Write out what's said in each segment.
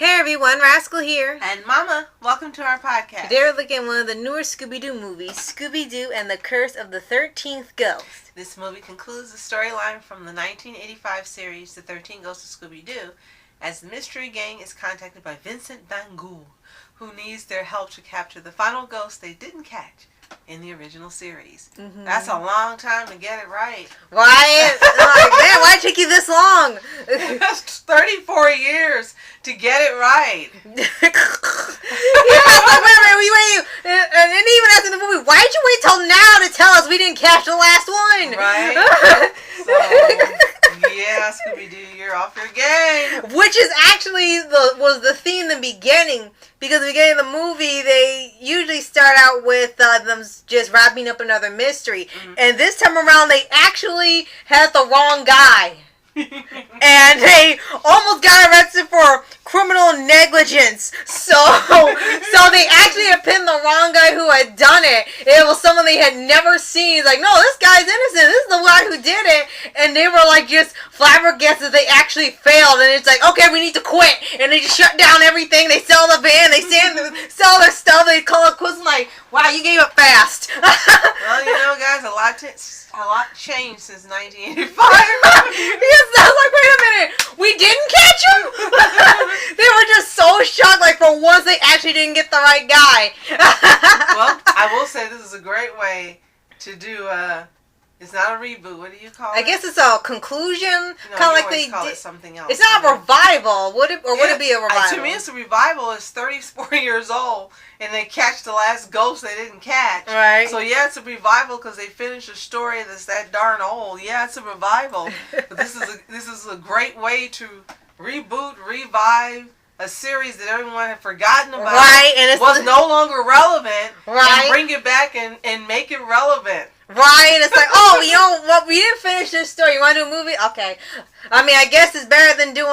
Hey everyone, Rascal here. And Mama, welcome to our podcast. Today we're looking at one of the newer Scooby Doo movies, Scooby Doo and the Curse of the 13th Ghost. This movie concludes the storyline from the 1985 series, The 13 Ghosts of Scooby Doo, as the mystery gang is contacted by Vincent Van Ghoul, who needs their help to capture the final ghost they didn't catch in the original series. Mm-hmm. That's a long time to get it right. Why? Man, why did it take you this long? That's 34 years to get it right. Wait. And even after the movie, why did you wait till now to tell us we didn't catch the last one? Right? So, yeah, Scooby-Doo, you're off your game. Which is actually was the theme in the beginning. Because at the beginning of the movie, they usually start out with them just wrapping up another mystery. Mm-hmm. And this time around, they actually had the wrong guy. And they almost got arrested for criminal negligence. So they actually had pinned the wrong guy who had done it. It was someone they had never seen. It's like, no, this guy's innocent. This is the guy who did it. And they were like just flabbergasted they actually failed. And it's like, okay, we need to quit. And they just shut down everything. They sell the van. They sell their stuff. They call it quits. Like, wow, you gave up fast. Well, you know, guys, a lot changed since 1985. Yes, I was like, wait a minute, we didn't catch him? They were just so shocked, like for once they actually didn't get the right guy. Well, I will say this is a great way to do it's not a reboot. What do you call it? I guess it's a conclusion. No, kind of like they call it something else. It's not a revival, would it? Or would it be a revival? To me, it's a revival. It's 34 years old, and they catch the last ghost they didn't catch. Right. So yeah, it's a revival because they finished a story that's that darn old. Yeah, it's a revival. But this is a great way to reboot, revive a series that everyone had forgotten about. Right, and it was no longer relevant. Right. And bring it back and make it relevant. Right, it's like, oh, you know what? We didn't finish this story. You want to do a movie? Okay. I mean, I guess it's better than doing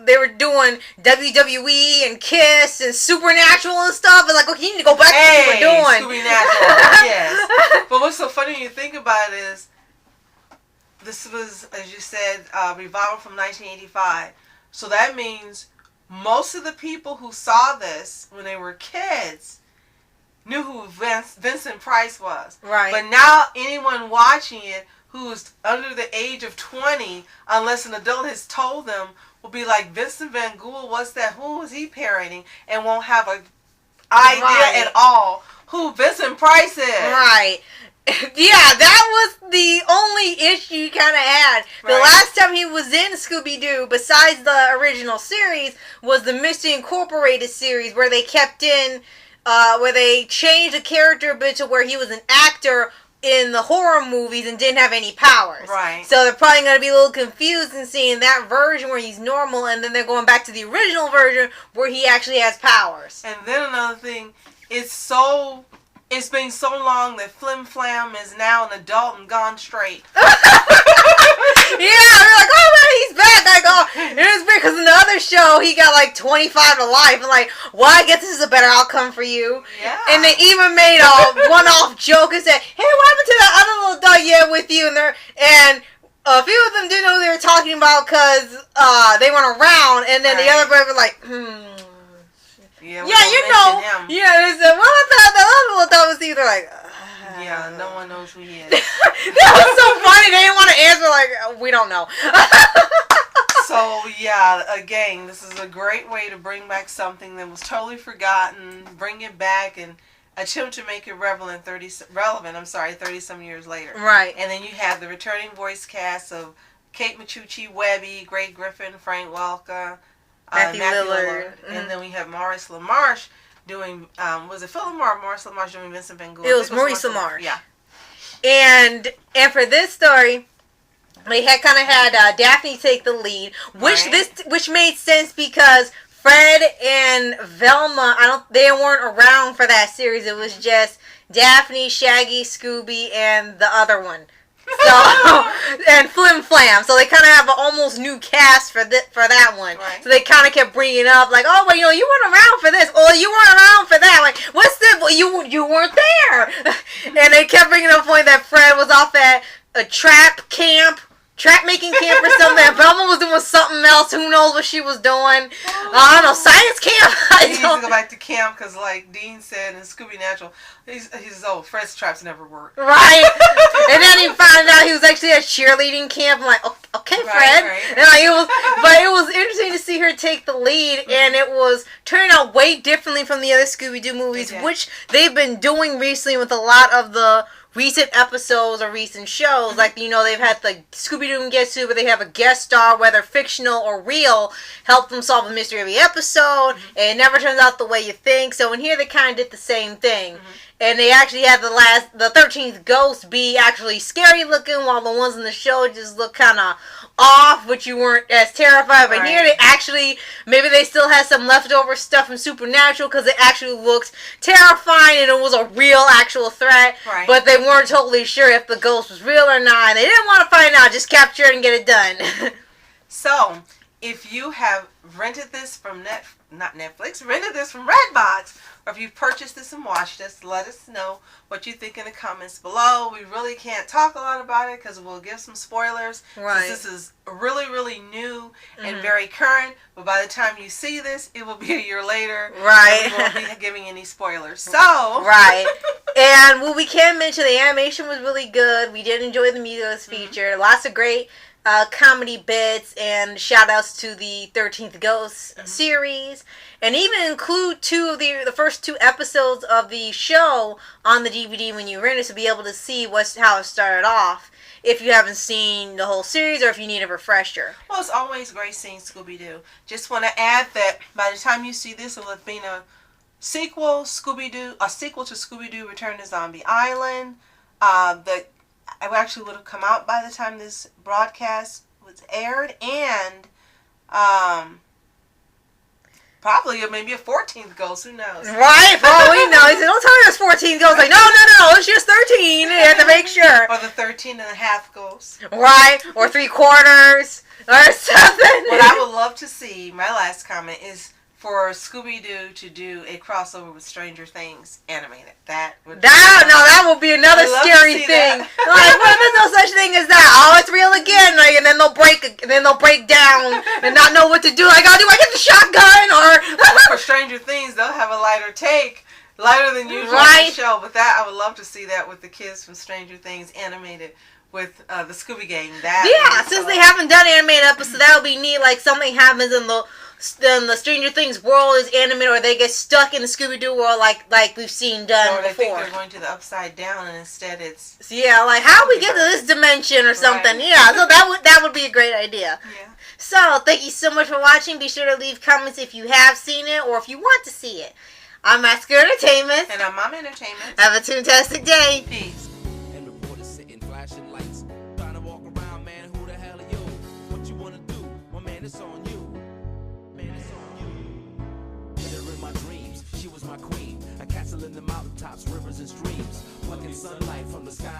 they were doing WWE and Kiss and Supernatural and stuff. It's like, okay, you need to go back to what you were doing. Supernatural, yes. But what's so funny when you think about it is, this was, as you said, revival from 1985. So that means most of the people who saw this when they were kids knew who Vincent Price was. Right. But now anyone watching it who's under the age of 20, unless an adult has told them, will be like, Vincent Van Ghoul, what's that? Who is he parodying? And won't have an idea at all who Vincent Price is. Right. Yeah, that was the only issue you kind of had. Right. The last time he was in Scooby-Doo, besides the original series, was the Mystery Incorporated series, where they kept in where they changed the character a bit to where he was an actor in the horror movies and didn't have any powers. Right. So they're probably going to be a little confused in seeing that version where he's normal, and then they're going back to the original version where he actually has powers. And then another thing, it's been so long that Flim Flam is now an adult and gone straight. Yeah, they're like, oh man, he's back. I go, it was weird because in the other show he got like 25 to life. I'm like, well, I guess this is a better outcome for you. Yeah. And they even made a one-off joke and said, hey, what happened to that other little dog you had with you? And a few of them didn't know who they were talking about because they weren't around. And then the other brother was like, Yeah, you know. Him. Yeah, they said, well, the other little dog was either like, yeah, no one knows who he is. That was so funny. They didn't want to answer, like, we don't know. So, yeah, again, this is a great way to bring back something that was totally forgotten, bring it back, and attempt to make it relevant 30-some years later. Right. And then you have the returning voice cast of Kate Micucci, Webby, Greg Griffin, Frank Welker, Matthew Lillard. Mm-hmm. And then we have Maurice LaMarche doing, was it Phil LaMarche or Maurice LaMarche doing Vincent Van Ghoul? It was Maurice LaMarche. Yeah. And for this story, they had Daphne take the lead, which made sense because Fred and Velma, they weren't around for that series. It was just Daphne, Shaggy, Scooby, and the other one. So and Flim Flam. So they kind of have an almost new cast for that one. Right. So they kind of kept bringing up like, oh, well, you weren't around for this, or you weren't around for that. Like, what's this? Well, you weren't there. And they kept bringing up the point that Fred was off at a trap camp trap making camp or something. Velma was doing something else. Who knows what she was doing? I don't know. Science camp. He needs to go back to camp because, like Dean said in Scooby Natural, he's Fred's traps never work. Right. And then he found out he was actually at cheerleading camp. I'm like, okay, Fred. Right. And like, it was interesting to see her take the lead, and it was turning out way differently from the other Scooby-Doo movies, which they've been doing recently with a lot of the recent episodes or recent shows. Like, you know, they've had the Scooby-Doo and Getsu, where they have a guest star, whether fictional or real, help them solve a mystery every episode, and it never turns out the way you think. So in here, they kind of did the same thing. And they actually had the 13th ghost be actually scary looking, while the ones in the show just look kind of off, which you weren't as terrified. But here they actually, maybe they still had some leftover stuff from Supernatural, because it actually looked terrifying and it was a real actual threat. But they weren't totally sure if the ghost was real or not. And they didn't want to find out, just capture it and get it done. So, if you have rented this from rented this from Redbox, or if you've purchased this and watched this, let us know what you think in the comments below. We really can't talk a lot about it because we'll give some spoilers. This is really, really new and very current. But by the time you see this, it will be a year later. We won't be giving any spoilers. So. And what we can mention, the animation was really good. We did enjoy the music that was featured. Lots of great comedy bits, and shout outs to the 13th Ghost series, and even include the first 2 episodes of the show on the DVD when you rent it, to be able to see how it started off, if you haven't seen the whole series or if you need a refresher. Well, it's always great seeing Scooby-Doo. Just want to add that by the time you see this, it'll have been a sequel to Scooby-Doo Return to Zombie Island. That actually would have come out by the time this broadcast was aired, and probably maybe a 14th ghost, who knows? Right, for all we know. He said, don't tell me there's 14 ghosts. Like, no, it's just 13. You have to make sure. Or the 13 and a half ghosts. Right, or 3/4, or something. What I would love to see, my last comment, is for Scooby-Doo to do a crossover with Stranger Things animated. That would be another scary thing. Like, well, there's no such thing as that. Oh, it's real again. Like, and then they'll break down and not know what to do. Like, oh, do I get the shotgun or? For Stranger Things, they'll have a lighter take, lighter than usual on the show. But that, I would love to see that with the kids from Stranger Things animated with the Scooby Gang. Since they haven't done animated episodes, that'll be neat. Like, something happens in the Stranger Things world is animated, or they get stuck in the Scooby-Doo world like we've seen done before. Or they think they're going to the upside down, and instead it's... like, how we get to this dimension or something. So that would be a great idea. So, thank you so much for watching. Be sure to leave comments if you have seen it, or if you want to see it. I'm Masker Entertainment. And I'm Mom Entertainment. Have a fantastic day. Peace. It's on you. Man, it's on you. Hit her in my dreams. She was my queen. A castle in the mountaintops, rivers and streams. Plucking sunlight from the sky.